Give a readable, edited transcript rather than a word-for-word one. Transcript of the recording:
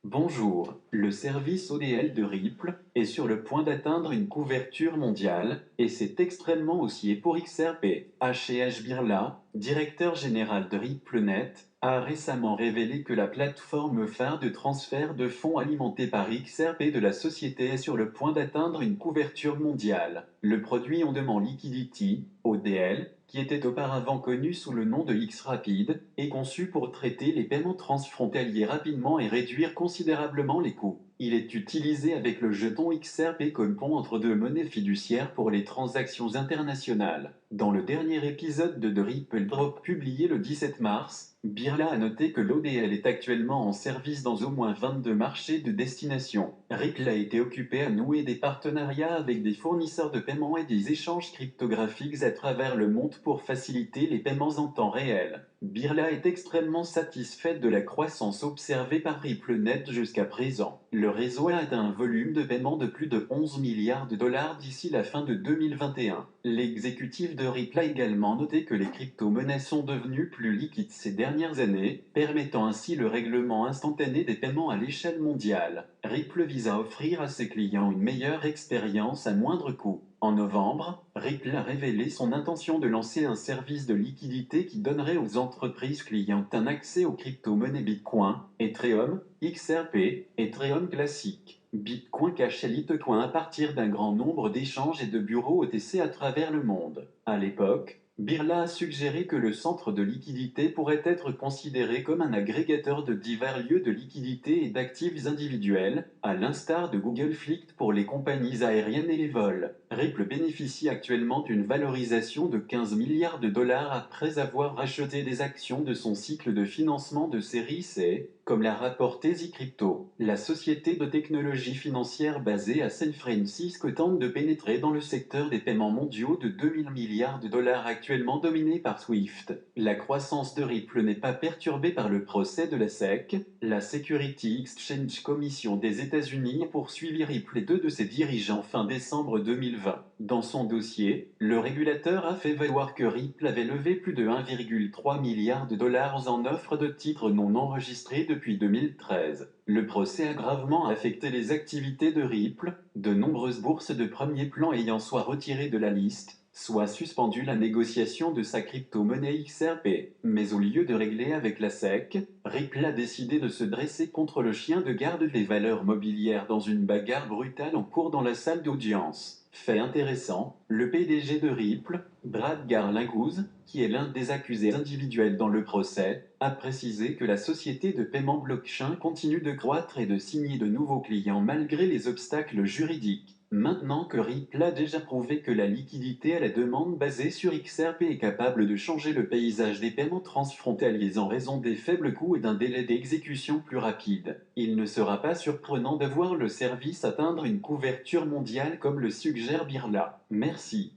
Bonjour, le service ODL de Ripple est sur le point d'atteindre une couverture mondiale, et c'est extrêmement haussier pour XRP. H Birla, directeur général de RippleNet, a récemment révélé que la plateforme phare de transfert de fonds alimentée par XRP de la société est sur le point d'atteindre une couverture mondiale. Le produit On-Demand Liquidity, ODL, qui était auparavant connu sous le nom de X-Rapid, est conçu pour traiter les paiements transfrontaliers rapidement et réduire considérablement les coûts. Il est utilisé avec le jeton XRP comme pont entre deux monnaies fiduciaires pour les transactions internationales. Dans le dernier épisode de The Ripple Drop publié le 17 mars, Birla a noté que l'ODL est actuellement en service dans au moins 22 marchés de destination. Ripple a été occupé à nouer des partenariats avec des fournisseurs de paiement et des échanges cryptographiques à travers le monde pour faciliter les paiements en temps réel. Birla est extrêmement satisfaite de la croissance observée par RippleNet jusqu'à présent. Le réseau a atteint un volume de paiement de plus de 11 milliards de dollars d'ici la fin de 2021. L'exécutif de Ripple a également noté que les crypto-monnaies sont devenues plus liquides ces dernières années, permettant ainsi le règlement instantané des paiements à l'échelle mondiale. Ripple vise à offrir à ses clients une meilleure expérience à moindre coût. En novembre, Ripple a révélé son intention de lancer un service de liquidité qui donnerait aux entreprises clientes un accès aux crypto-monnaies Bitcoin, Ethereum, XRP, Ethereum classique, Bitcoin Cash et Litecoin à partir d'un grand nombre d'échanges et de bureaux OTC à travers le monde. À l'époque, Birla a suggéré que le centre de liquidité pourrait être considéré comme un agrégateur de divers lieux de liquidité et d'actifs individuels, à l'instar de Google Flight pour les compagnies aériennes et les vols. Ripple bénéficie actuellement d'une valorisation de 15 milliards de dollars après avoir racheté des actions de son cycle de financement de série C, comme l'a rapporté Zcrypto. La société de technologie financière basée à San Francisco tente de pénétrer dans le secteur des paiements mondiaux de 2000 milliards de dollars actuellement dominé par Swift. La croissance de Ripple n'est pas perturbée par le procès de la SEC, la Security Exchange Commission des États-Unis a poursuivi Ripple et deux de ses dirigeants fin décembre 2020. Dans son dossier, le régulateur a fait valoir que Ripple avait levé plus de 1,3 milliard de dollars en offres de titres non enregistrés depuis 2013. Le procès a gravement affecté les activités de Ripple, de nombreuses bourses de premier plan ayant soit retiré de la liste, soit suspendu la négociation de sa crypto-monnaie XRP. Mais au lieu de régler avec la SEC, Ripple a décidé de se dresser contre le chien de garde des valeurs mobilières dans une bagarre brutale en cours dans la salle d'audience. Fait intéressant, le PDG de Ripple, Brad Garlinghouse, qui est l'un des accusés individuels dans le procès, a précisé que la société de paiement blockchain continue de croître et de signer de nouveaux clients malgré les obstacles juridiques. Maintenant que Ripple a déjà prouvé que la liquidité à la demande basée sur XRP est capable de changer le paysage des paiements transfrontaliers en raison des faibles coûts et d'un délai d'exécution plus rapide, il ne sera pas surprenant de voir le service atteindre une couverture mondiale comme le suggère Birla. Merci.